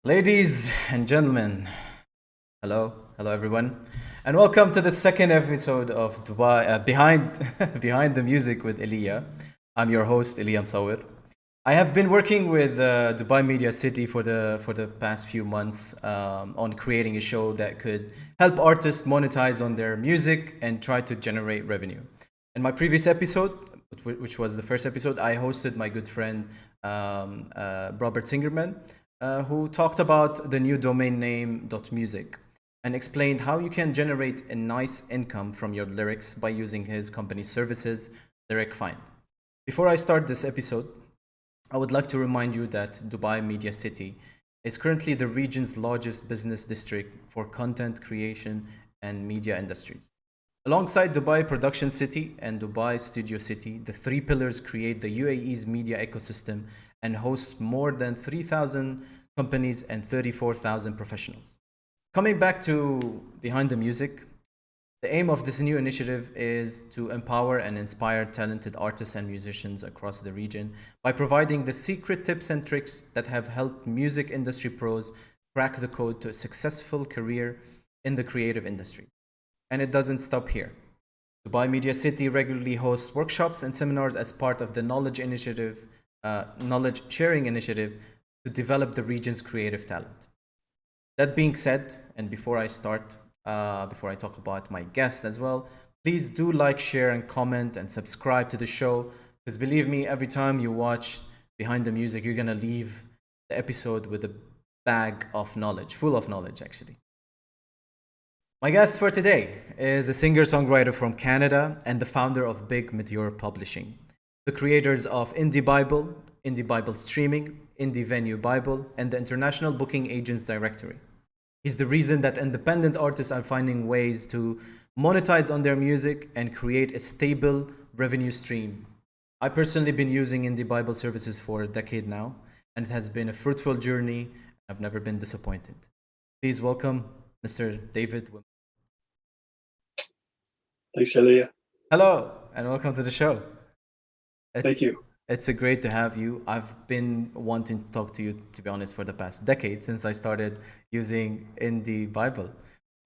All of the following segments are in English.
Ladies and gentlemen, hello everyone, and welcome to the second episode of Dubai Behind Behind the Music with Elia. I'm your host Elia Msawir. I have been working with Dubai Media City for the past few months on creating a show that could help artists monetize on their music and try to generate revenue. In my previous episode, which was the first episode, I hosted my good friend Robert Singerman, who talked about the new domain name .music and explained how you can generate a nice income from your lyrics by using his company's services, Lyric Find. Before I start this episode, I would like to remind you that Dubai Media City is currently the region's largest business district for content creation and media industries. Alongside Dubai Production City and Dubai Studio City, the three pillars create the UAE's media ecosystem and hosts more than 3,000 companies and 34,000 professionals. Coming back to Behind the Music, the aim of this new initiative is to empower and inspire talented artists and musicians across the region by providing the secret tips and tricks that have helped music industry pros crack the code to a successful career in the creative industry. And it doesn't stop here. Dubai Media City regularly hosts workshops and seminars as part of the knowledge sharing initiative to develop the region's creative talent. That being said, and before I start, before I talk about my guest as well, please do like, share, and comment and subscribe to the show. Because believe me, every time you watch Behind the Music, you're gonna leave the episode with a bag of knowledge, full of knowledge, actually. My guest for today is a singer-songwriter from Canada and the founder of Big Meteor Publishing, the creators of Indie Bible Streaming, Indie Venue Bible, and the International Booking Agents Directory. He's the reason that independent artists are finding ways to monetize on their music and create a stable revenue stream. I've personally been using Indie Bible services for a decade now, and it has been a fruitful journey. I've never been disappointed. Please welcome Mr. David Wimble. Thanks, Elia. Hello, and welcome to the show. Thank It's you. it's a great to have you. I've been wanting to talk to you, to be honest, for the past decade since I started using Indie Bible.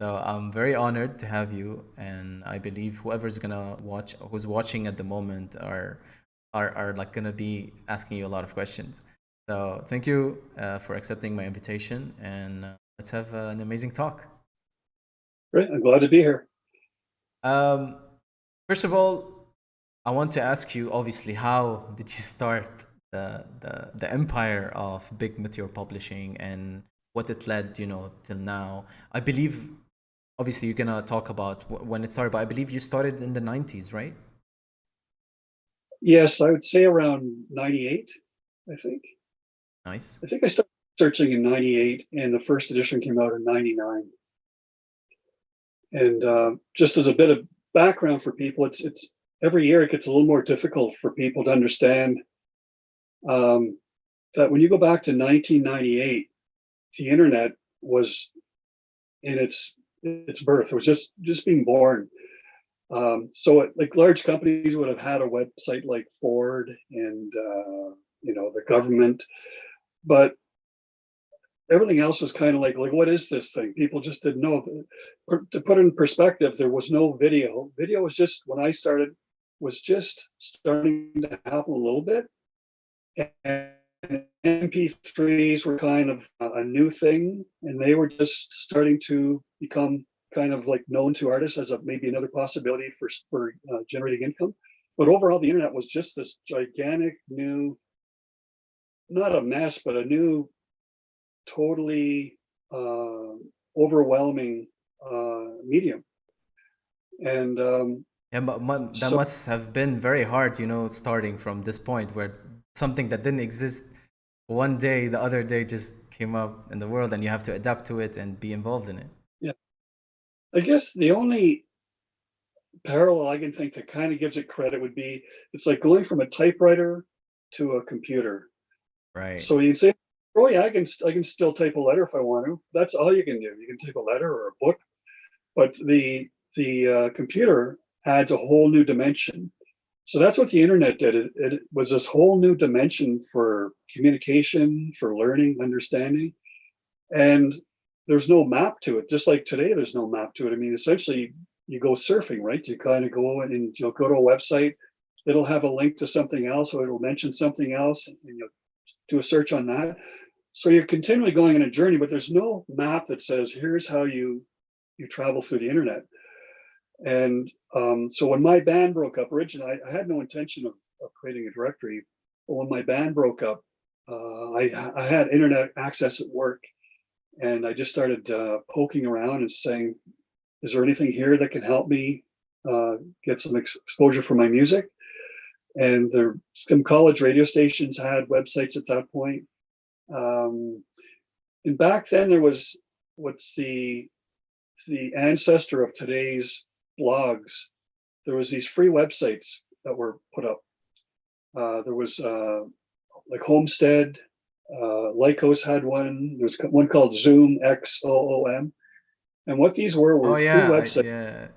So I'm very honored to have you, and I believe whoever's gonna watch, who's watching at the moment, are like gonna be asking you a lot of questions. So thank you for accepting my invitation, and let's have an amazing talk. Great. I'm glad to be here. Um, First of all, I want to ask you, obviously, how did you start the empire of Big Meteor Publishing and what it led, till now? I believe, obviously, you're gonna talk about when it started, but I believe you started in the 90s, right? Yes, I would say around 98, I think. Nice. I think I started searching in 98 and the first edition came out in 99. And just as a bit of background for people, it's every year it gets a little more difficult for people to understand um, that when you go back to 1998, the internet was in its birth. It was just being born. Like large companies would have had a website like Ford and the government, but everything else was kind of like what is this thing? People just didn't know. To put it in perspective, there was no video. Video was just when I started was just starting to happen a little bit, and MP3s were kind of a new thing, and they were just starting to become kind of like known to artists as maybe another possibility for generating income. But overall, the internet was just this gigantic new, not a mess, but a new, totally overwhelming medium. And Yeah, but that so, must have been very hard, starting from this point where something that didn't exist one day, the other day just came up in the world, and you have to adapt to it and be involved in it. yeah, I guess the only parallel I can think that kind of gives it credit would be it's like going from a typewriter to a computer. Right. So you'd say, oh yeah, I can still type a letter if I want to. That's all you can do. You can type a letter or a book, but the computer adds a whole new dimension. So that's what the internet did. It was this whole new dimension for communication, for learning, understanding. And there's no map to it. Just like today, there's no map to it. I mean, essentially, you go surfing, right? You kind of go and you'll go to a website. It'll have a link to something else, or it'll mention something else, and you'll do a search on that. So you're continually going on a journey, but there's no map that says here's how you travel through the internet. And so when my band broke up, originally I had no intention of creating a directory, but when my band broke up, I had internet access at work, and I just started poking around and saying, is there anything here that can help me get some exposure for my music? And there, some college radio stations had websites at that point. And back then there was what's the ancestor of today's blogs. There was these free websites that were put up. There was like Homestead, Lycos had one. There's one called Zoom, XOOM. And what these were Oh free yeah, websites, yeah.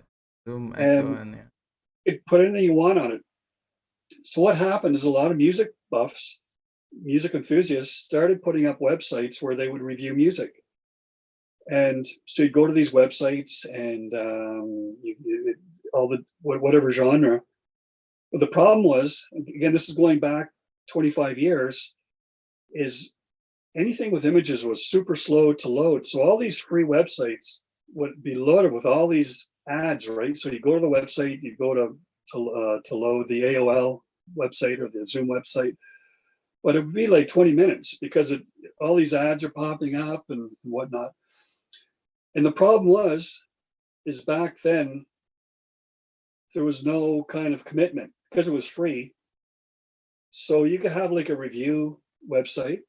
Zoom and XON, yeah. you could put anything you want on it. So what happened is a lot of music buffs, music enthusiasts started putting up websites where they would review music. And so you go to these websites and all the whatever genre. But the problem was, again, this is going back 25 years, is anything with images was super slow to load. So all these free websites would be loaded with all these ads, right? So you go to the website, you go to load the AOL website or the Zoom website, but it would be like 20 minutes because all these ads are popping up and whatnot. And the problem is back then, there was no kind of commitment because it was free. So you could have like a review website,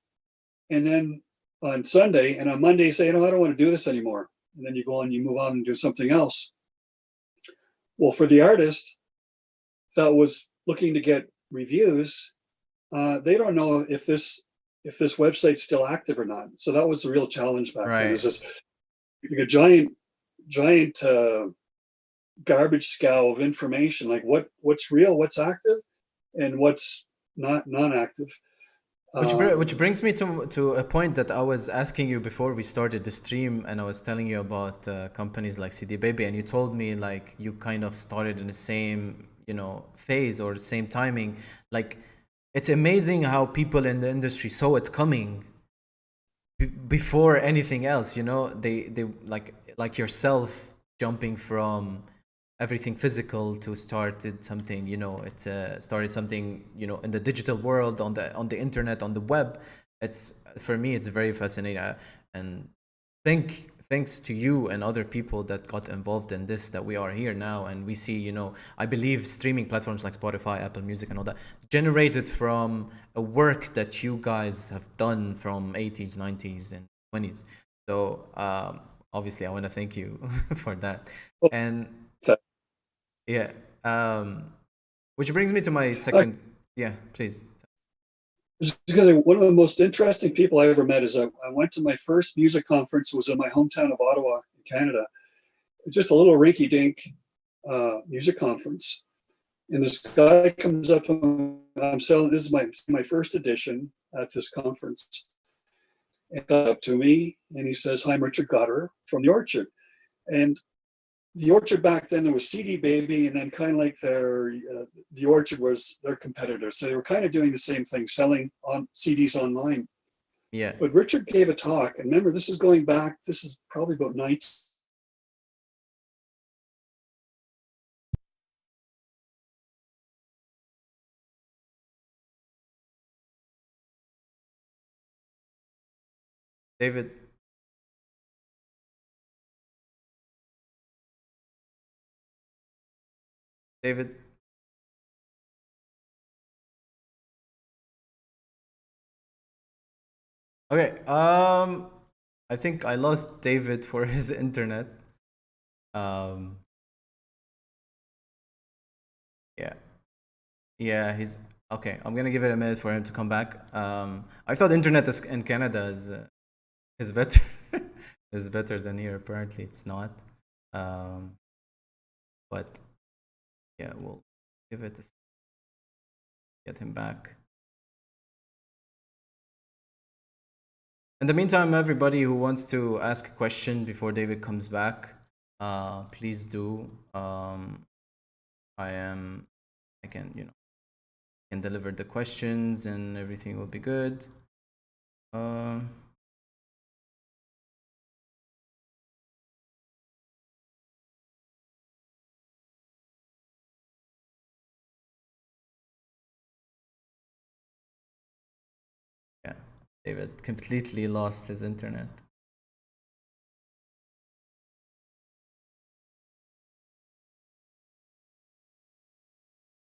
and then on Sunday and on Monday say, I don't want to do this anymore. And then you go on, you move on and do something else. Well, for the artist that was looking to get reviews, they don't know if this website's still active or not. So that was the real challenge back then. Is this like a giant garbage scow of information, like what's real, what's active, and what's non-active. Which brings me to a point that I was asking you before we started the stream, and I was telling you about companies like CD Baby, and you told me like you kind of started in the same phase or same timing. Like, it's amazing how people in the industry saw it coming before anything else. They like yourself jumping from everything physical to started something, it started something, in the digital world, on the internet, on the web. It's, for me, it's very fascinating, and thanks to you and other people that got involved in this, that we are here now, and we see, I believe streaming platforms like Spotify, Apple Music, and all that generated from a work that you guys have done from 80s, 90s, and 20s. So obviously I want to thank you for that. And yeah. Which brings me to my second. Yeah, please. Because one of the most interesting people I ever met is I went to my first music conference. It was in my hometown of Ottawa, Canada. It's just a little rinky-dink music conference. And this guy comes up and I'm selling, this is my first edition at this conference. And comes up to me and he says, hi, I'm Richard Goddard from The Orchard. And The Orchard back then, there was CD Baby, and then kind of like The Orchard was their competitor. So they were kind of doing the same thing, selling on CDs online. Yeah. But Richard gave a talk, and remember, this is going back, this is probably about 19. David. David. Okay. I think I lost David for his internet. Um. Yeah. Yeah. He's okay. I'm gonna give it a minute for him to come back. I thought internet in Canada is better is better than here. Apparently, it's not. Um. But yeah, we'll give it a get him back. In the meantime, everybody who wants to ask a question before David comes back, please do. I can, can deliver the questions and everything will be good. Uh, yeah, David completely lost his internet.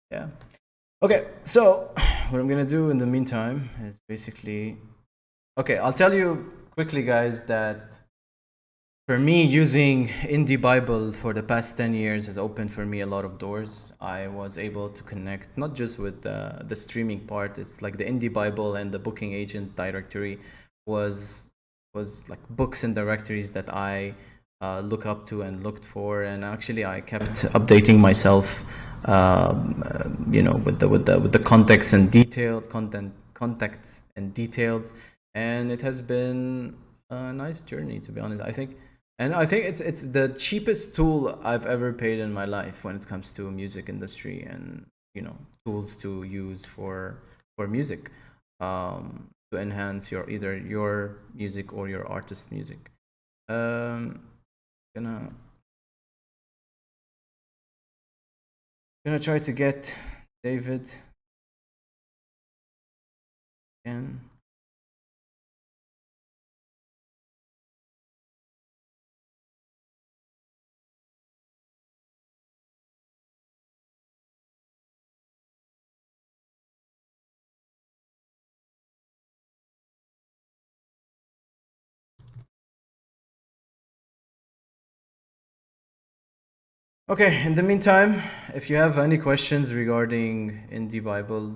Yeah. Okay, so what I'm gonna do in the meantime is basically, okay, I'll tell you quickly, guys, that for me, using Indie Bible for the past 10 years has opened for me a lot of doors. I was able to connect not just with the streaming part, it's like the Indie Bible and the booking agent directory was like books and directories that I look up to and looked for, and actually I kept updating myself, with the context and details, contacts and details, and it has been a nice journey, to be honest. I think it's the cheapest tool I've ever paid in my life when it comes to music industry and tools to use for music, to enhance either your music or your artist's music. Um, gonna gonna try to get David again. Okay, in the meantime, if you have any questions regarding Indie Bible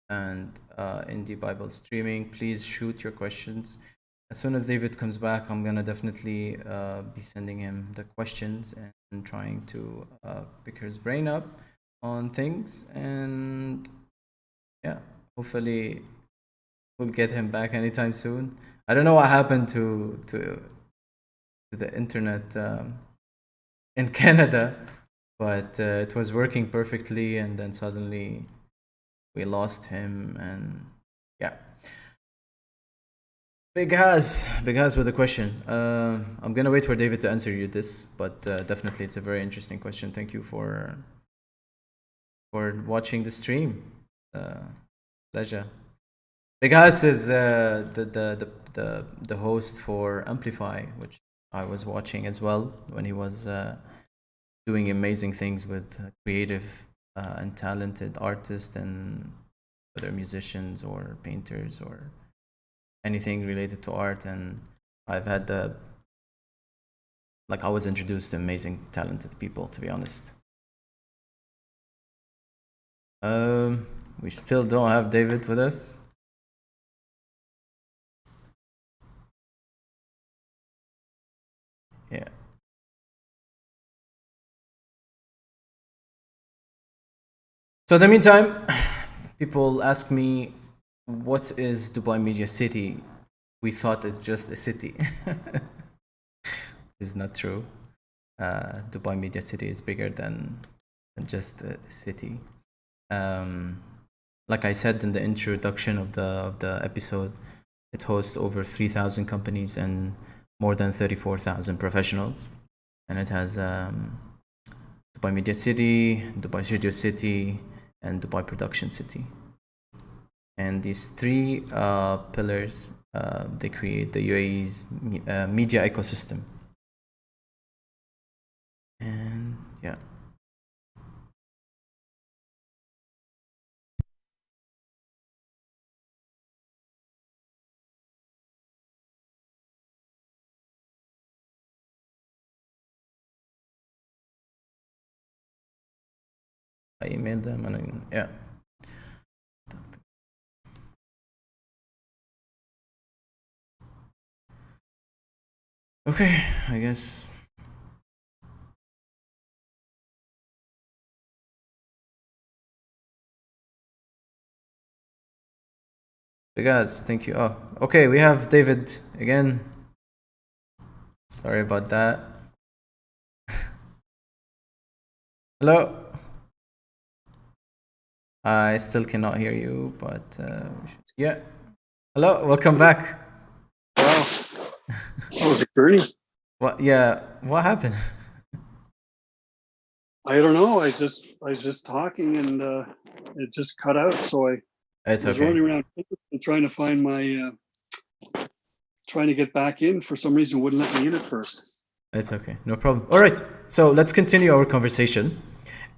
and Indie Bible streaming, please shoot your questions. As soon as David comes back, I'm gonna definitely be sending him the questions and trying to pick his brain up on things. And yeah, hopefully we'll get him back anytime soon. I don't know what happened to the internet in Canada, but it was working perfectly, and then suddenly we lost him, and yeah. Big Has with a question. I'm gonna wait for David to answer you this, but definitely it's a very interesting question. Thank you for watching the stream. Pleasure. Big Has is the host for Amplify, which I was watching as well when he was doing amazing things with creative and talented artists, and whether musicians or painters or anything related to art. And I've had I was introduced to amazing talented people, to be honest. We still don't have David with us. Yeah. So in the meantime, people ask me, what is Dubai Media City? We thought it's just a city. It's not true. Dubai Media City is bigger than just a city. Um, like I said in the introduction of the episode, it hosts over 3,000 companies and more than 34,000 professionals, and it has Dubai Media City, Dubai Studio City, and Dubai Production City. And these three pillars, they create the UAE's media ecosystem. And yeah. I emailed them, and yeah. Okay, I guess. guys, thank you. Oh, okay, we have David again. Sorry about that. Hello. I still cannot hear you, but yeah. Hello, welcome back. Wow. Oh, was it Bernie? What? Yeah. What happened? I don't know. I was just talking and it just cut out. So I It's was okay. running around trying to find my trying to get back in. For some reason, it wouldn't let me in at first. It's okay. No problem. All right. So let's continue our conversation,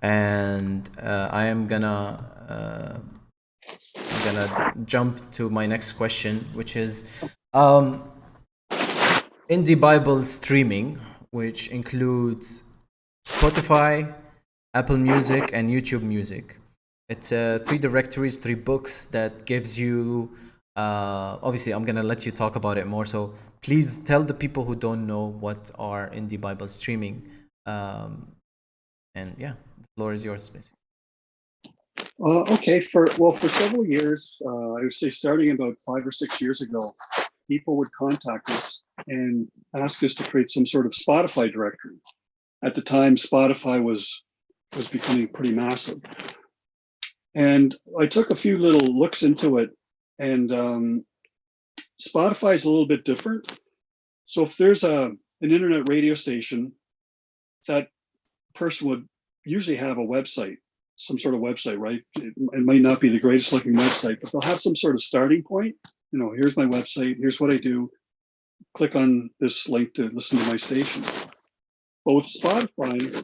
and I am gonna jump to my next question, which is indie Bible streaming, which includes Spotify, Apple Music, and YouTube Music. It's 3 directories, 3 books that gives you. Obviously, I'm gonna let you talk about it more. So please tell the people who don't know what are indie Bible streaming. And yeah, the floor is yours, basically. Okay. For several years, I would say starting about 5 or 6 years ago, people would contact us and ask us to create some sort of Spotify directory. At the time, Spotify was becoming pretty massive. And I took a few little looks into it, and Spotify is a little bit different. So if there's an internet radio station, that person would usually have a website, some sort of website, right? It might not be the greatest looking website, but they'll have some sort of starting point. Here's my website, here's what I do. Click on this link to listen to my station. But with Spotify,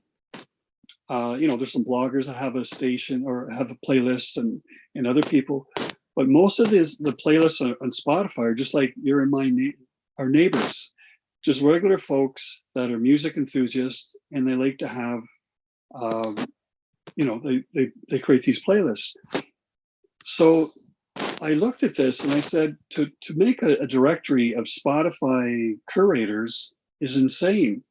there's some bloggers that have a station or have a playlist and other people, but most of the playlists on Spotify are just like you're in our neighbors, just regular folks that are music enthusiasts, and they like to have, they create these playlists. So I looked at this and I said, to make a directory of Spotify curators is insane.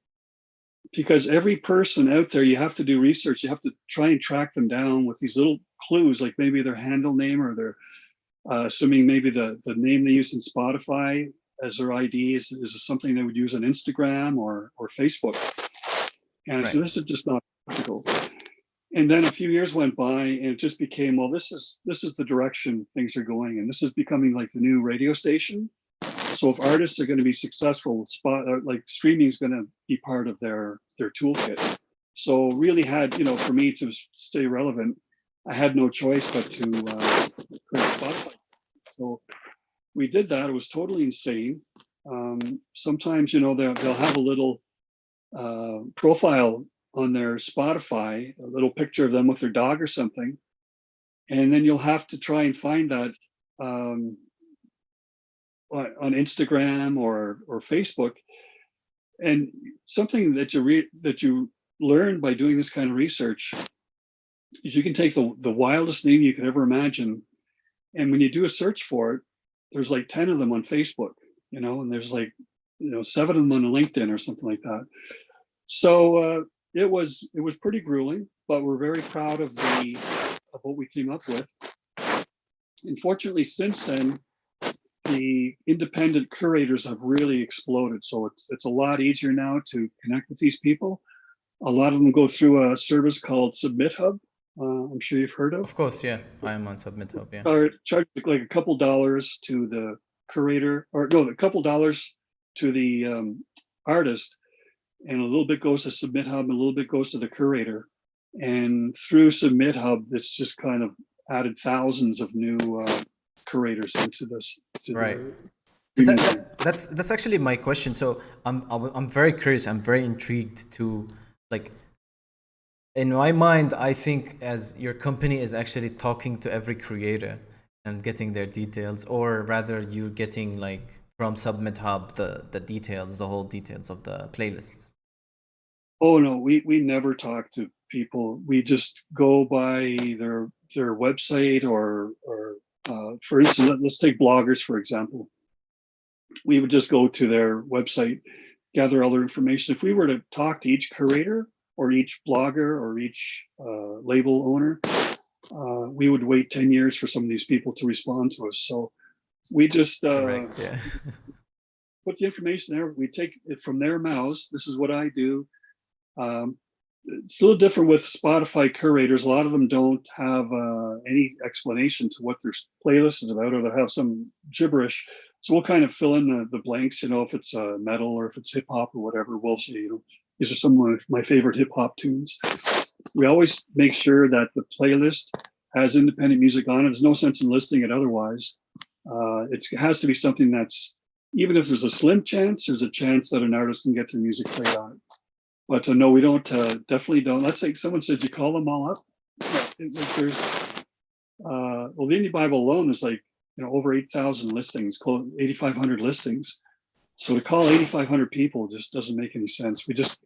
Because every person out there, you have to do research. You have to try and track them down with these little clues, like maybe their handle name or their, assuming maybe the name they use in Spotify as their ID is something they would use on Instagram or Facebook. And Right. so this is just not practical. And then a few years went by, and it just became, well, this is the direction things are going, and this is becoming like the new radio station. So if artists are going to be successful, like streaming is going to be part of their toolkit. So really had, for me to stay relevant, I had no choice but to create Spotify. So we did that. It was totally insane. Sometimes, they'll have a little profile on their Spotify, a little picture of them with their dog or something. And then you'll have to try and find that on Instagram or Facebook. And something that you learn by doing this kind of research is you can take the wildest name you could ever imagine, and when you do a search for it, there's like 10 of them on Facebook, and there's like 7 of them on LinkedIn or something like that. So it was pretty grueling, but we're very proud of what we came up with. And fortunately, since then, the independent curators have really exploded. So it's a lot easier now to connect with these people. A lot of them go through a service called Submit Hub. I'm sure you've heard of. Of course, yeah. I am on Submit Hub, yeah. Or charge like a couple dollars to the curator, or no, a couple dollars to the artist, and a little bit goes to Submit Hub, and a little bit goes to the curator. And through Submit Hub, that's just kind of added thousands of new curators into this. Right. So that's actually my question. So I'm very curious. I'm very intrigued to, like, in my mind, I think as your company is actually talking to every creator and getting their details, or rather you're getting like from Submit Hub the details, the whole details of the playlists. Oh no, we never talk to people. We just go by their website or for instance, let's take bloggers for example. We would just go to their website, gather all their information. If we were to talk to each curator or each blogger or each label owner, we would wait 10 years for some of these people to respond to us. So We just Correct. Yeah. put the information there. We take it from their mouths. This is what I do. Um, it's a little different with Spotify curators. A lot of them don't have any explanation to what their playlist is about, or they have some gibberish. So we'll kind of fill in the blanks, if it's metal or if it's hip hop or whatever. We'll say, these are some of my favorite hip hop tunes. We always make sure that the playlist has independent music on it. There's no sense in listing it otherwise. It has to be something that's, even if there's a slim chance, there's a chance that an artist can get their music played on it. But no, we don't. Definitely don't. Let's say someone said you call them all up. There's the Indie Bible alone is over 8,000 listings, 8,500 listings. So to call 8,500 people just doesn't make any sense. We just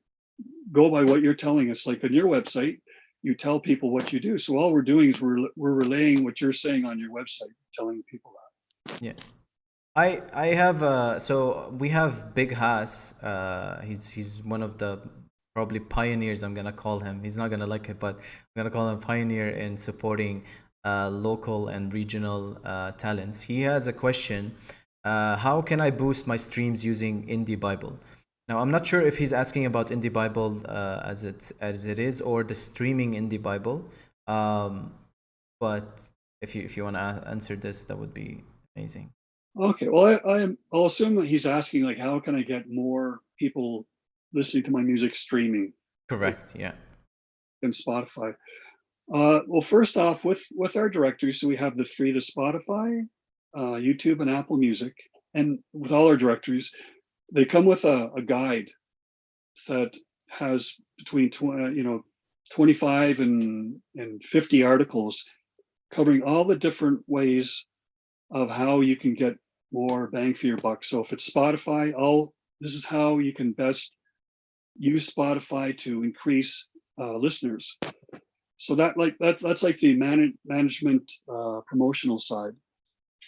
go by what you're telling us. Like on your website, you tell people what you do. So all we're doing is we're relaying what you're saying on your website, telling people that. Yeah. I have so we have Big Haas. He's one of the probably pioneers. I'm gonna call him. He's not gonna like it, but I'm gonna call him pioneer in supporting local and regional talents. He has a question. How can I boost my streams using Indie Bible? Now I'm not sure if he's asking about Indie Bible as it is, or the streaming Indie Bible. But if you want to answer this, that would be amazing. Okay, well, I'll assume that he's asking how can I get more people listening to my music streaming? Correct. Yeah. In Spotify. Well, first off, with our directory, so we have the three: the Spotify, YouTube, and Apple Music. And with all our directories, they come with a guide that has between 25 and 50 articles covering all the different ways of how you can get more bang for your buck. So if it's Spotify, this is how you can best use Spotify to increase listeners. So that's like the management promotional side.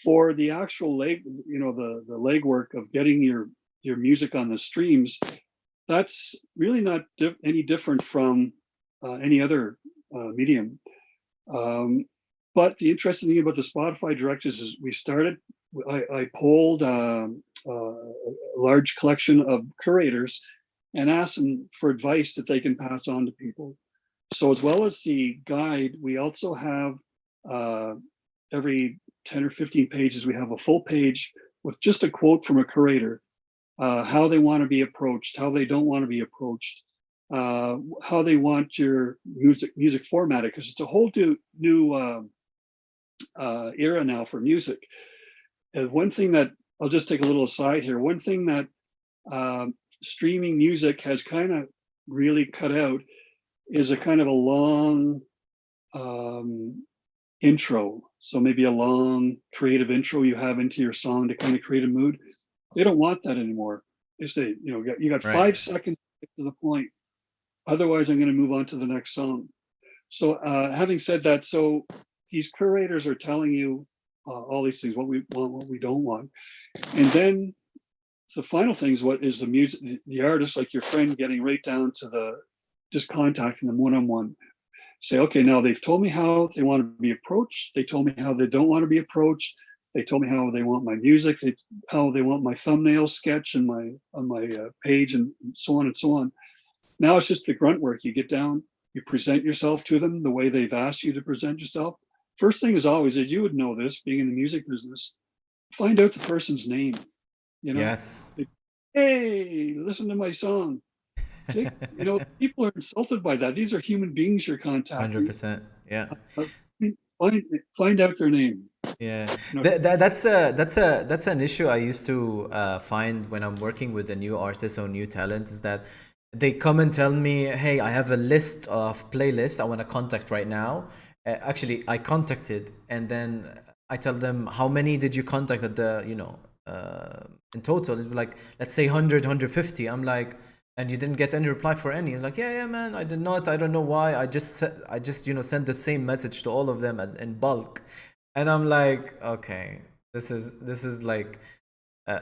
For the actual the legwork of getting your music on the streams, that's really not any different from any other medium. But the interesting thing about the Spotify directories is I polled a large collection of curators and asked them for advice that they can pass on to people. So as well as the guide, we also have every 10 or 15 pages, we have a full page with just a quote from a curator, how they want to be approached, how they don't want to be approached, how they want your music formatted, because it's a whole new era now for music. And one thing that, I'll just take a little aside here, one thing that streaming music has kind of really cut out is a kind of a long intro. So maybe a long creative intro you have into your song to kind of create a mood. They don't want that anymore. They say, you got 5 seconds to get to the point. Otherwise, I'm going to move on to the next song. So having said that, so these curators are telling you all these things, what we want, what we don't want. And then the final thing is what is the music, the artist, like your friend, getting right down to just contacting them one-on-one. Say, okay, now they've told me how they want to be approached. They told me how they don't want to be approached. They told me how they want my music, how they want my thumbnail sketch and on my page, and so on and so on. Now it's just the grunt work. You get down, you present yourself to them the way they've asked you to present yourself. First thing is always, that you would know this, being in the music business, find out the person's name. Yes. Hey, listen to my song. People are insulted by that. These are human beings you're contacting. 100%. Yeah. Find out their name. Yeah, that's an issue I used to find when I'm working with a new artist or new talent, is that they come and tell me, hey, I have a list of playlists I want to contact right now. Actually, I contacted, and then I tell them, how many did you contact at the, in total? It's like, let's say 100, 150. I'm like, and you didn't get any reply for any. You're like, yeah, man, I did not. I don't know why. I just sent the same message to all of them as in bulk. And I'm like, okay, this is like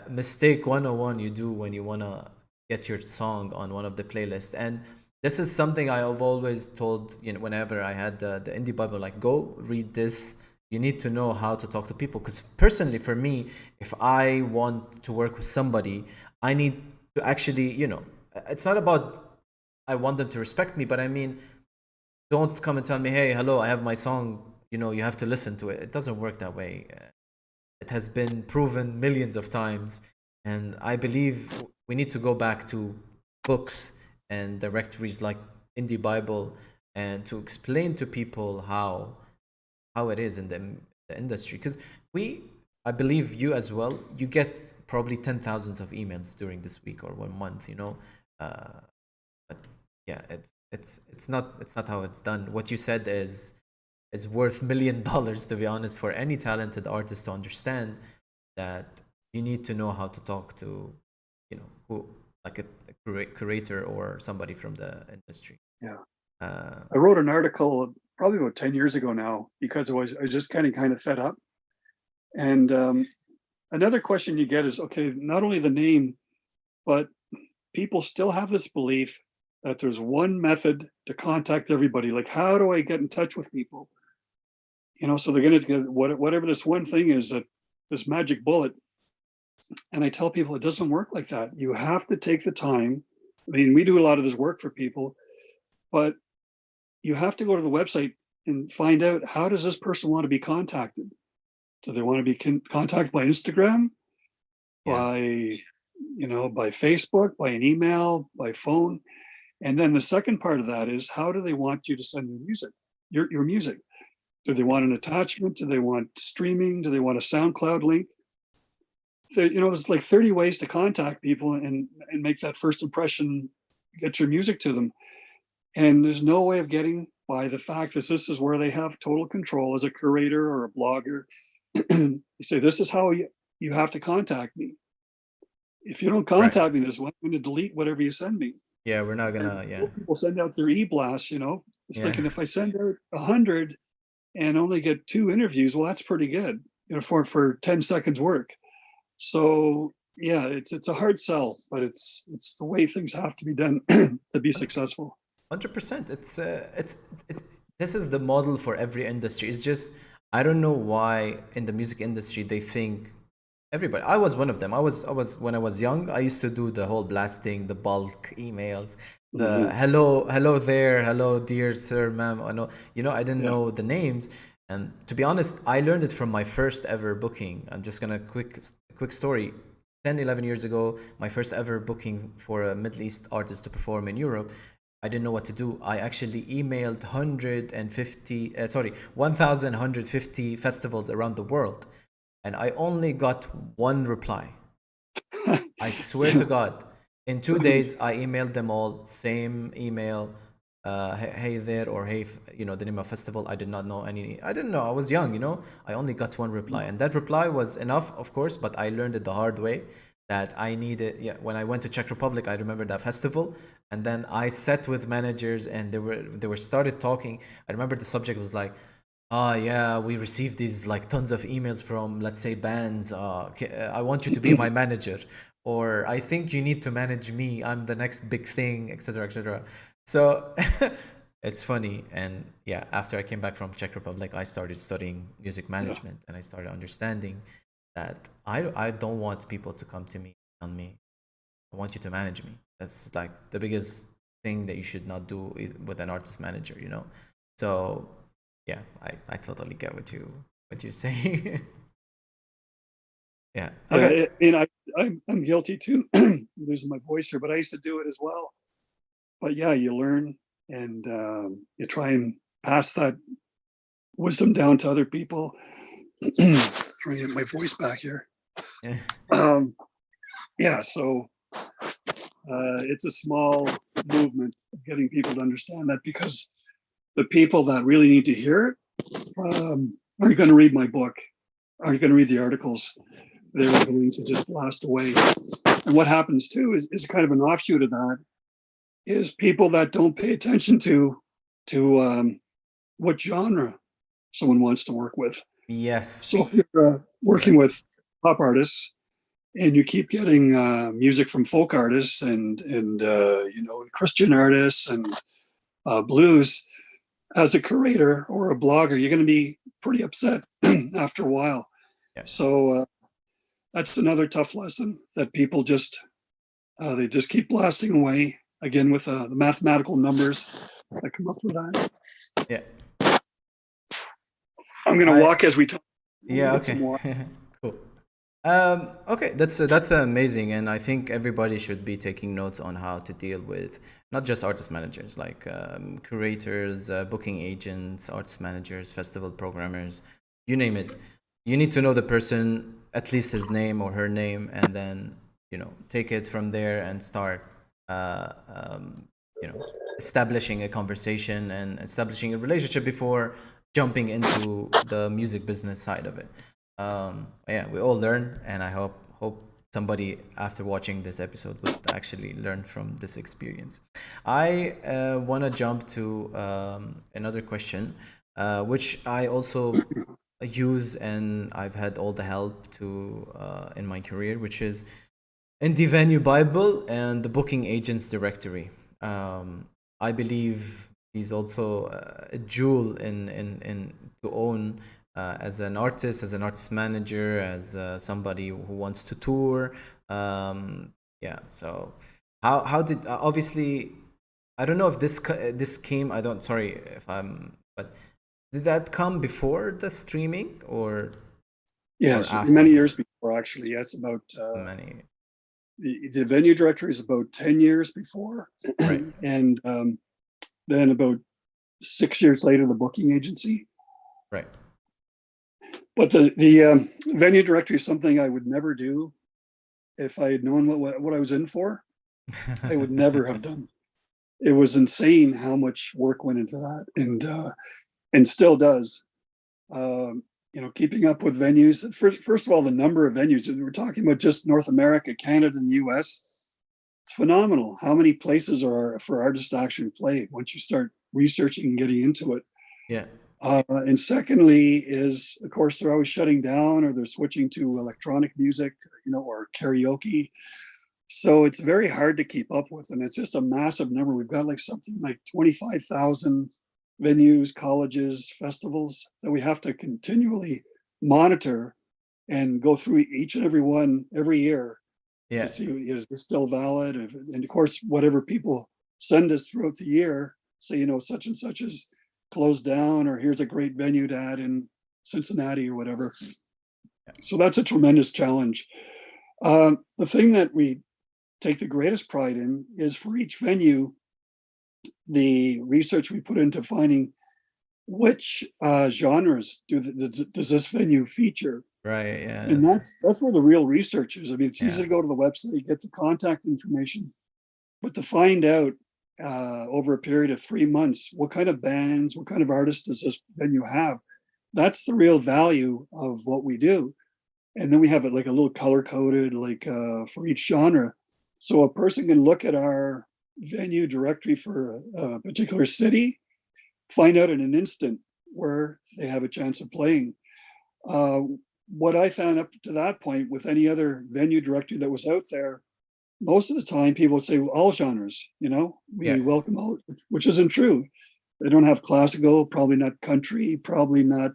mistake 101 you do when you want to get your song on one of the playlists. And this is something I've always told, whenever I had the Indie Bible, like, go read this, You need to know how to talk to people. Because personally, for me, if I want to work with somebody, I need to actually, it's not about I want them to respect me, but I mean, don't come and tell me, hey, hello, I have my song, you have to listen to it. It doesn't work that way. It has been proven millions of times. And I believe we need to go back to books and directories like Indie Bible and to explain to people how it is in the industry. Because I believe you as well, you get probably 10,000s of emails during this week or 1 month, but yeah, it's not how it's done. What you said is worth $1 million, to be honest, for any talented artist to understand that you need to know how to talk to, who, like a curator or somebody from the industry. Yeah. I wrote an article probably about 10 years ago now because I was just kind of fed up. And another question you get is, okay, not only the name, but people still have this belief that there's one method to contact everybody. Like, how do I get in touch with people? So they're going to get whatever this one thing is, that this magic bullet. And I tell people it doesn't work like that. You have to take the time. I mean, we do a lot of this work for people, but you have to go to the website and find out, how does this person want to be contacted? Do they want to be contacted by Instagram, by Facebook, by an email, by phone? And then the second part of that is, how do they want you to send your music, your music? Do they want an attachment? Do they want streaming? Do they want a SoundCloud link? So, there's like 30 ways to contact people and make that first impression, get your music to them. And there's no way of getting by the fact that this is where they have total control as a curator or a blogger. You say, this is how you have to contact me. If you don't contact me this way, I'm going to delete whatever you send me. Yeah, we're not gonna. Yeah, people send out their e-blasts. It's thinking, if I send out 100 and only get 2 interviews, well, that's pretty good. For 10 seconds work. So yeah, it's a hard sell, but it's the way things have to be done to be successful. 100%. This is the model for every industry. It's just, I don't know why in the music industry they think everybody. I was one of them. I was when I was young, I used to do the whole blasting, the bulk emails, the hello there, hello dear sir, ma'am. I know, I didn't know the names. And to be honest, I learned it from my first ever booking. I'm just gonna quick story. 10-11 years ago, my first ever booking for a Middle East artist to perform in Europe. I didn't know what to do. I actually emailed 1,150 festivals around the world, and I only got one reply. I swear to God. In 2 days, I emailed them all, same email, hey there, or hey, the name of festival. I did not know any. I didn't know. I was young, I only got one reply, and that reply was enough, of course, but I learned it the hard way that I needed. Yeah, when I went to Czech Republic, I remember that festival, and then I sat with managers, and they were started talking. I remember the subject was like, yeah, we received these like tons of emails from, let's say, bands. I want you to be my manager, or I think you need to manage me. I'm the next big thing, etc., etc. So it's funny. And yeah, after I came back from Czech Republic, I started studying music management, and I started understanding that I don't want people to come to me and tell me, I want you to manage me. That's like the biggest thing that you should not do with an artist manager, So yeah, I totally get what you're saying. Yeah. Okay. Yeah, I'm guilty too, losing my voice here, but I used to do it as well. But yeah, you learn, and you try and pass that wisdom down to other people. Trying to get my voice back here. Yeah. So it's a small movement of getting people to understand that, because the people that really need to hear it aren't going to read my book, aren't going to read the articles. They're going to just blast away. And what happens too is kind of an offshoot of that, is people that don't pay attention to what genre someone wants to work with. Yes. So if you're working with pop artists and you keep getting music from folk artists and Christian artists and blues, as a curator or a blogger, you're going to be pretty upset after a while. Yeah. So that's another tough lesson that people just they just keep blasting away again with the mathematical numbers that come up with that. Yeah. I'm going to I walk as we talk. Yeah, Get okay. some more. Cool. Okay, that's amazing, and I think everybody should be taking notes on how to deal with not just artist managers, like curators, booking agents, artist managers, festival programmers, you name it. You need to know the person, at least his name or her name, and then take it from there and start, uh, um, you know, establishing a conversation and establishing a relationship before jumping into the music business side of it. Yeah, we all learn, and I hope somebody after watching this episode would actually learn from this experience. I want to jump to another question, which I also use, and I've had all the help to in my career, which is in the venue Bible and the booking agents directory. I believe he's also a jewel in to own as an artist manager, as somebody who wants to tour. Yeah. So how did obviously I don't know if this came. I don't. Sorry if I'm. But did that come before the streaming or Yes, after many the years before, actually. Yeah, it's about many? the venue directory is about 10 years before. Right. And then about 6 years later, the booking agency. Right. But the venue directory is something I would never do. If I had known what I was in for, I would never have done. It was insane how much work went into that, and still does. Keeping up with venues. First of all, the number of venues. We're talking about just North America, Canada, and the U.S. It's phenomenal how many places are for artists to actually play once you start researching and getting into it. Yeah. And secondly is, of course, they're always shutting down or they're switching to electronic music, or karaoke. So it's very hard to keep up with, and it's just a massive number. We've got like something like 25,000 venues, colleges, festivals that we have to continually monitor and go through each and every one every year to Yeah. see, is this still valid? And of course, whatever people send us throughout the year, say, such and such is closed down, or here's a great venue to add in Cincinnati or whatever. So that's a tremendous challenge. The thing that we take the greatest pride in is for each venue, the research we put into finding which genres does this venue feature. Right. Yeah. And that's where the real research is. I mean, it's Yeah. easy to go to the website, get the contact information, but to find out over a period of 3 months, what kind of bands, what kind of artists does this venue have? That's the real value of what we do. And then we have it like a little color coded, like for each genre. So a person can look at our venue directory for a particular city, find out in an instant where they have a chance of playing. What I found up to that point with any other venue directory that was out there, most of the time people would say all genres, we Yeah. welcome all, which isn't true. They don't have classical, probably not country, probably not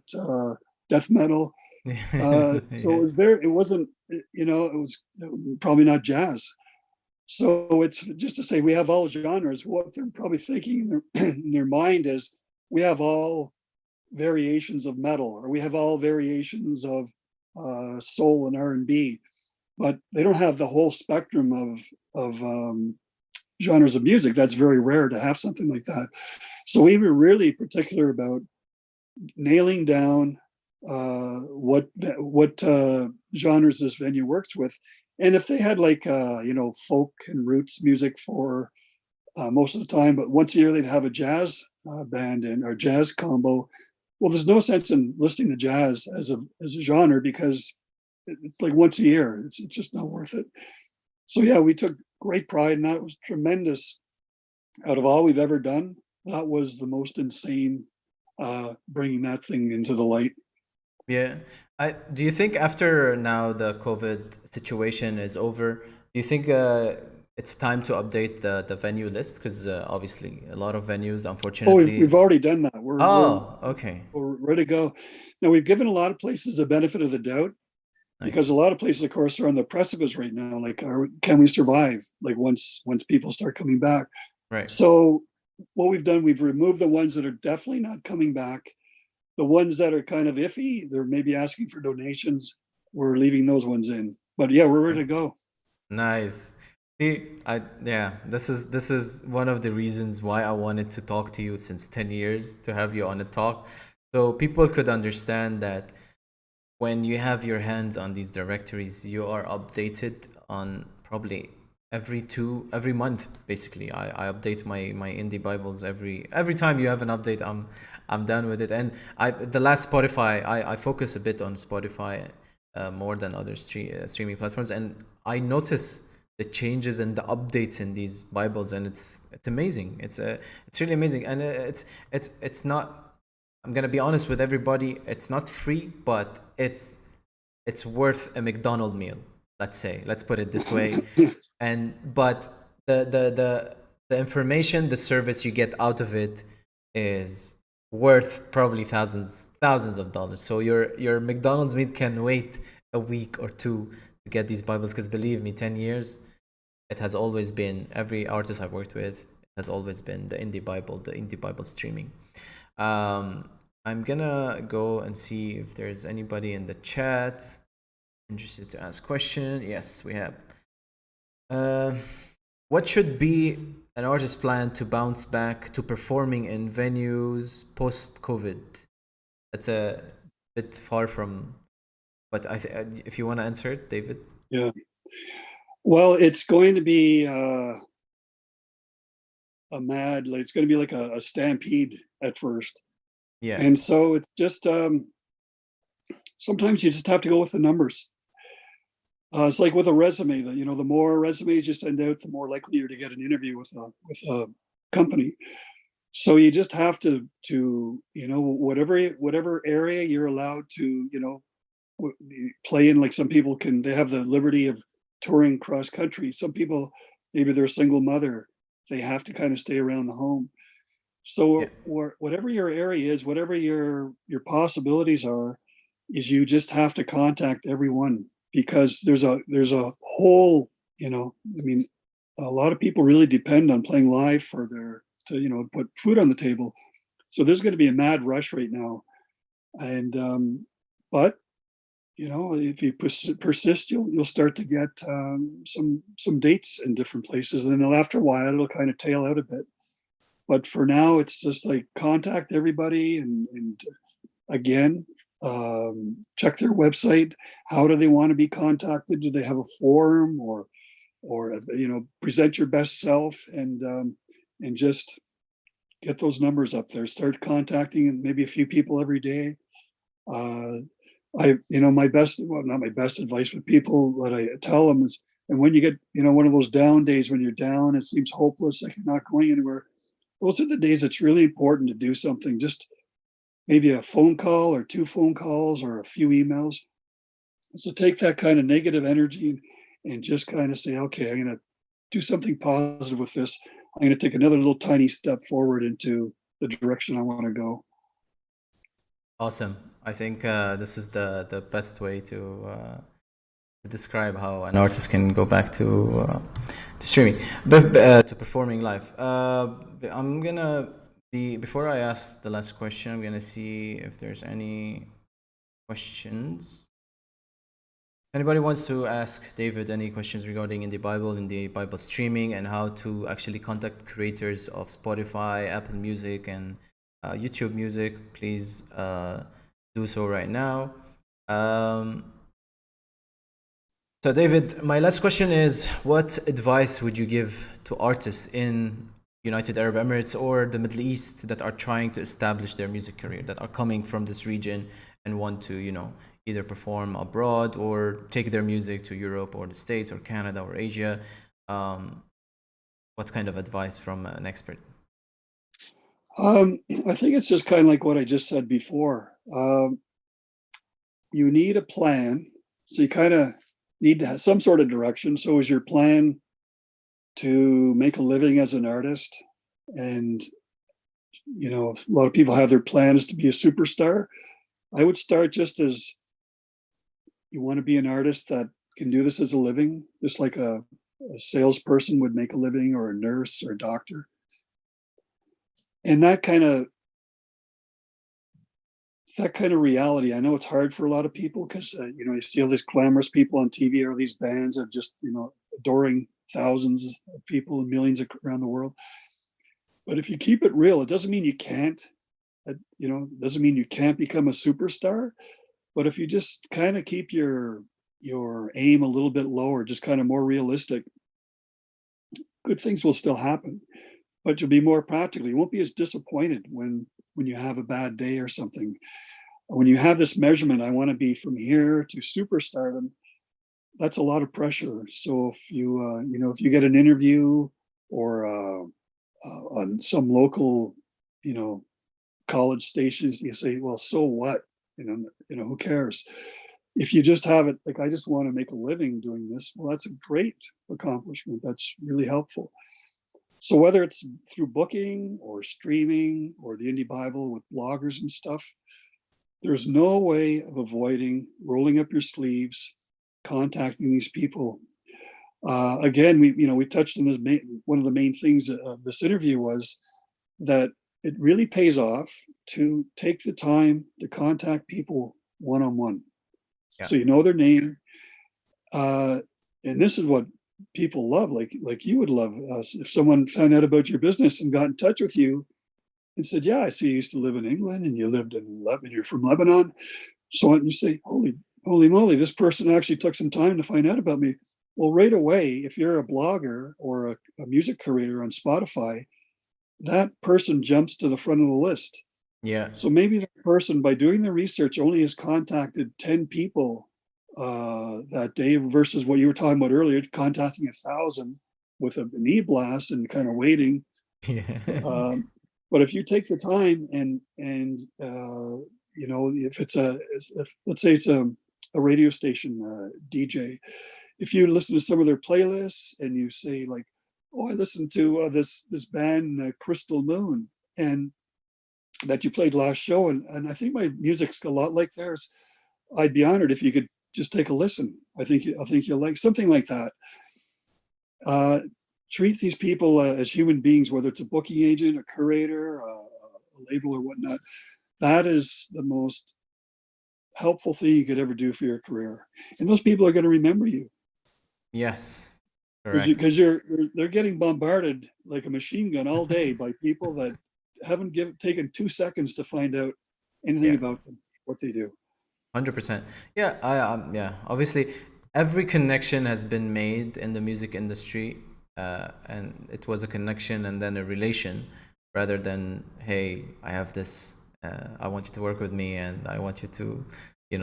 death metal. So it wasn't, it was probably not jazz. So it's just to say we have all genres. What they're probably thinking in their mind is we have all variations of metal, or we have all variations of soul and R&B, but they don't have the whole spectrum of genres of music. That's very rare to have something like that. So we were really particular about nailing down what genres this venue works with, and if they had like folk and roots music for most of the time, but once a year they'd have a jazz band in or jazz combo. Well, there's no sense in listening to jazz as a genre because it's like once a year. It's just not worth it. So yeah, we took great pride, and that was tremendous. Out of all we've ever done, that was the most insane, bringing that thing into the light. Yeah. Do you think after now the COVID situation is over, do you think it's time to update the venue list because obviously a lot of venues, Oh, unfortunately. we've already done that. Oh, okay, We're ready to go. Now we've given a lot of places the benefit of the doubt because nice, a lot of places, of course, are on the precipice right now. Like, can we survive? Like once people start coming back. right. So what we've done, we've removed the ones that are definitely not coming back. The ones that are kind of iffy, they're maybe asking for donations. We're leaving those ones in. But yeah, we're ready to go. Nice. See, yeah, this is one of the reasons why I wanted to talk to you since 10 years to have you on a talk. So people could understand that when you have your hands on these directories, you are updated on probably every month basically. I update my indie Bibles every time you have an update, I'm done with it. And the last Spotify, I focus a bit on Spotify more than other streaming platforms, and I notice the changes and the updates in these Bibles, and it's amazing. It's really amazing, and it's not. I'm gonna be honest with everybody. It's not free, but it's worth a McDonald's meal. Let's say, let's put it this way. And but the information, the service you get out of it is worth probably thousands of dollars. So your McDonald's meal can wait a week or two to get these Bibles, because believe me, 10 years it has always been, every artist I've worked with has always been the indie Bible streaming. I'm gonna go and see if there's anybody in the chat interested to ask question. Yes, we have. Uh, what should be an artist's plan to bounce back to performing in venues post COVID? That's a bit far from, but if you want to answer it, David. Yeah. Well, it's going to be it's going to be like a stampede at first. Yeah. And so it's just sometimes you just have to go with the numbers. It's like with a resume that, the more resumes you send out, the more likely you're to get an interview with a company. So you just have to whatever area you're allowed to, play in. Like some people they have the liberty of touring cross country. Some people, maybe they're a single mother, they have to kind of stay around the home. Yeah. So whatever your area is, whatever your possibilities are, is you just have to contact everyone, because there's a whole, I mean, a lot of people really depend on playing live for to put food on the table. So there's going to be a mad rush right now. And but if you persist, you'll start to get some dates in different places, and then after a while it'll kind of tail out a bit. But for now, it's just like contact everybody, and again, check their website. How do they want to be contacted? Do they have a forum, or present your best self, and just get those numbers up there. Start contacting maybe a few people every day. My best, well, not my best advice, but people, what I tell them is, and when you get, one of those down days, when you're down, it seems hopeless, like you're not going anywhere. Those are the days it's really important to do something. Just maybe a phone call or 2 phone calls or a few emails. So take that kind of negative energy and just kind of say, okay, I'm going to do something positive with this. I'm going to take another little tiny step forward into the direction I want to go. Awesome. I think this is the best way to describe how an artist can go back to streaming, but to performing live. I'm gonna before I ask the last question, I'm gonna see if there's any questions. Anybody wants to ask David any questions regarding in the Bible streaming, and how to actually contact creators of Spotify, Apple Music, and YouTube Music, please do so right now. So David, my last question is, what advice would you give to artists in United Arab Emirates or the Middle East that are trying to establish their music career, that are coming from this region and want to, either perform abroad or take their music to Europe or the States or Canada or Asia? What kind of advice from an expert? I think it's just kind of like what I just said before. You need a plan. So you kind of need to have some sort of direction. So is your plan to make a living as an artist, and a lot of people have their plans to be a superstar, I would start just as, you want to be an artist that can do this as a living, just like a salesperson would make a living, or a nurse or a doctor. And that kind of reality, I know it's hard for a lot of people, because you see all these glamorous people on TV, or these bands of just adoring thousands of people and millions around the world. But if you keep it real, it doesn't mean you can't. Doesn't mean you can't become a superstar. But if you just kind of keep your aim a little bit lower, just kind of more realistic, good things will still happen. But you'll be more practical. You won't be as disappointed when you have a bad day or something. When you have this measurement, I want to be from here to superstardom, that's a lot of pressure. So if you get an interview, or on some local, college stations, you say, well, so what? Who cares? If you just have it like, I just want to make a living doing this, well, that's a great accomplishment. That's really helpful. So whether it's through booking or streaming or the Indie Bible with bloggers and stuff, there's no way of avoiding rolling up your sleeves, contacting these people. Again, we touched on this. One of the main things of this interview was that it really pays off to take the time to contact people one-on-one. Yeah. So you know their name. And this is what people love, like you would love us if someone found out about your business and got in touch with you and said, yeah, I see you used to live in England, and you lived in Lebanon, you're from Lebanon. So you say, holy moly, this person actually took some time to find out about me. Well, right away, if you're a blogger or a music curator on Spotify, that person jumps to the front of the list. Yeah. So maybe that person, by doing the research, only has contacted 10 people that day, versus what you were talking about earlier, contacting 1,000 with an e-blast and kind of waiting. Yeah. But if you take the time and if it's let's say it's a radio station DJ, if you listen to some of their playlists and you say like, oh, I listened to this band Crystal Moon, and that you played last show, and I think my music's a lot like theirs. I'd be honored if you could just take a listen. I think you'll like something like that. Treat these people as human beings, whether it's a booking agent, a curator, a label, or whatnot. That is the most helpful thing you could ever do for your career. And those people are going to remember you. Yes. Correct. Because they're getting bombarded like a machine gun all day by people that haven't taken 2 seconds to find out anything about them, what they do. 100%. Yeah, yeah. Obviously, every connection has been made in the music industry, and it was a connection and then a relation, rather than, hey, I have this, I want you to work with me, and I want you to,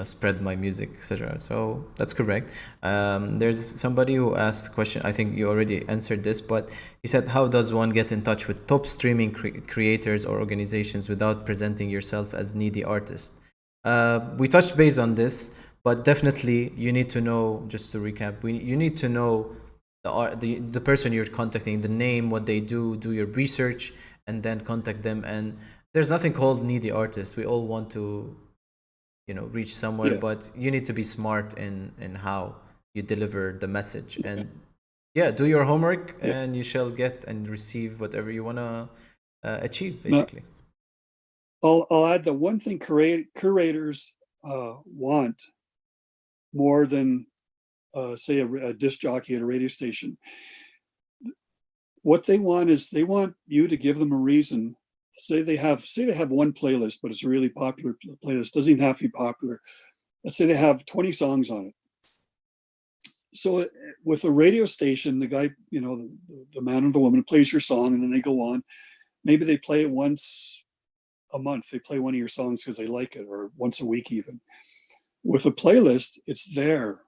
spread my music, etc. So that's correct. There's somebody who asked a question. I think you already answered this, but he said, how does one get in touch with top streaming creators or organizations without presenting yourself as needy artist? We touched base on this, but definitely you need to know, just to recap, you need to know the person you're contacting, the name, what they do your research, and then contact them. And there's nothing called needy artists. We all want to, reach somewhere, but you need to be smart in how you deliver the message. And do your homework, and you shall get and receive whatever you want to achieve, basically. I'll add that one thing curators want more than, say, a disc jockey at a radio station. What they want is they want you to give them a reason. Say they have one playlist, but it's a really popular playlist. Doesn't even have to be popular. Let's say they have 20 songs on it. So with a radio station, the guy, the man or the woman plays your song, and then they go on. Maybe they play it once a month. They play one of your songs because they like it, or once a week even. With a playlist, it's there.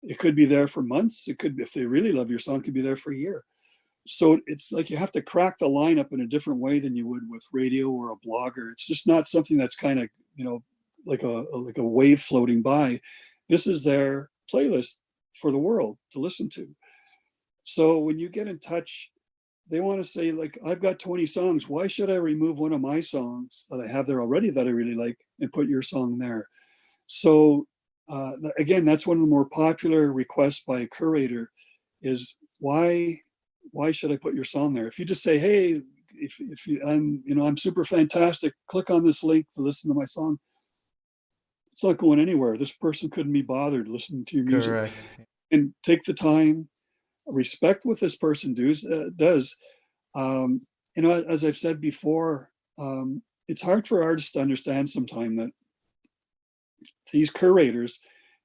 It could be there for months. It could, if they really love your song, it could be there for a year. So it's like you have to crack the lineup in a different way than you would with radio or a blogger. It's just not something that's kind of, like a wave floating by. This is their playlist for the world to listen to. So when you get in touch, they want to say, like, I've got 20 songs. Why should I remove one of my songs that I have there already that I really like and put your song there? So again, that's one of the more popular requests by a curator is why should I put your song there? If you just say, hey, if you, I'm super fantastic, click on this link to listen to my song. It's not going anywhere. This person couldn't be bothered listening to your music. Correct. And take the time, respect what this person does. As I've said before, it's hard for artists to understand sometimes that these curators,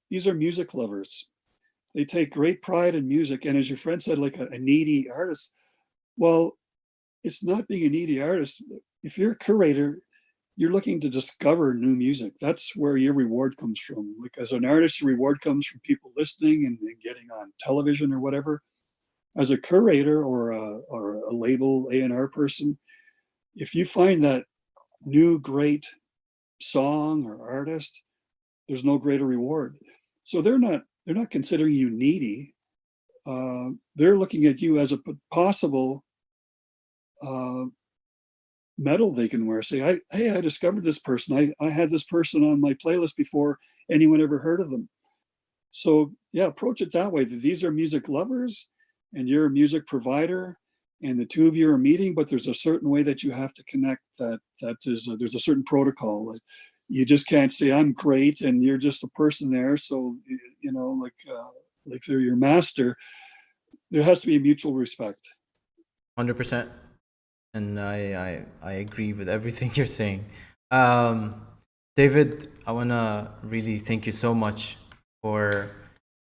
these are music lovers. They take great pride in music. And as your friend said, like a needy artist, well, it's not being a needy artist. If you're a curator, you're looking to discover new music. That's where your reward comes from. Like as an artist, your reward comes from people listening and getting on television or whatever. As a curator or a label A&R person, if you find that new great song or artist, there's no greater reward. So they're not considering you needy. They're looking at you as a possible medal they can wear. Say, hey, I discovered this person. I had this person on my playlist before anyone ever heard of them. So yeah, approach it that way. That these are music lovers and you're a music provider and the two of you are meeting, but there's a certain way that you have to connect there's a certain protocol. Like, you just can't say I'm great and you're just a person there. So, like they're your master. There has to be a mutual respect. 100%. And I agree with everything you're saying. David, I want to really thank you so much for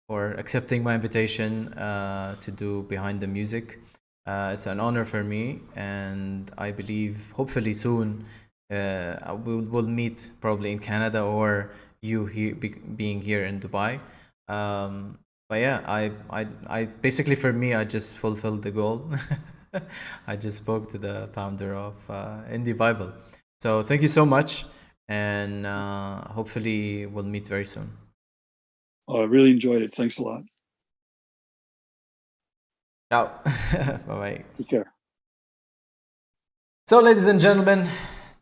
accepting my invitation to do Behind the Music. It's an honor for me, and I believe hopefully soon we'll meet probably in Canada or you here being here in Dubai. But yeah, I basically for me I just fulfilled the goal. I just spoke to the founder of Indie Bible. So thank you so much, and hopefully we'll meet very soon. Oh, I really enjoyed it. Thanks a lot. Ciao. Bye-bye. Take care. So, ladies and gentlemen,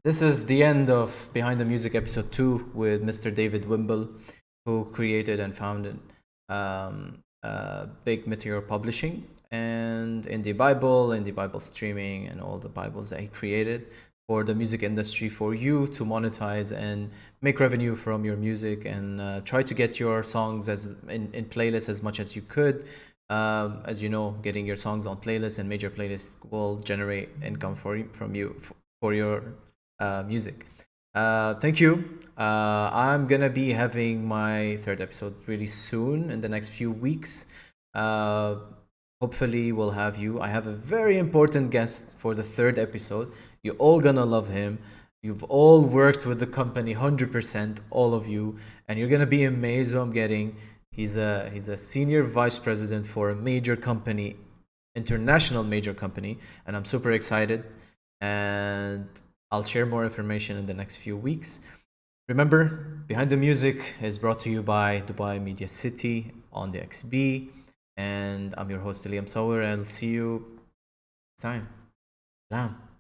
this is the end of Behind the Music episode 2 with Mr. David Wimble, who created and founded Big Material Publishing and Indie Bible streaming, and all the Bibles that he created for the music industry, for you to monetize and make revenue from your music, and try to get your songs in playlists as much as you could. As you know, getting your songs on playlists and major playlists will generate income from you for your music. Thank you. I'm gonna be having my third episode really soon in the next few weeks. Hopefully we'll have you. I have a very important guest for the third episode. You're all gonna love him. You've all worked with the company 100%, all of you, and you're gonna be amazed what I'm getting. He's a senior vice president for a major company, international major company, and I'm super excited. And I'll share more information in the next few weeks. Remember, Behind the Music is brought to you by Dubai Media City on the XB, and I'm your host, Elia. I'll see you next time. Salam.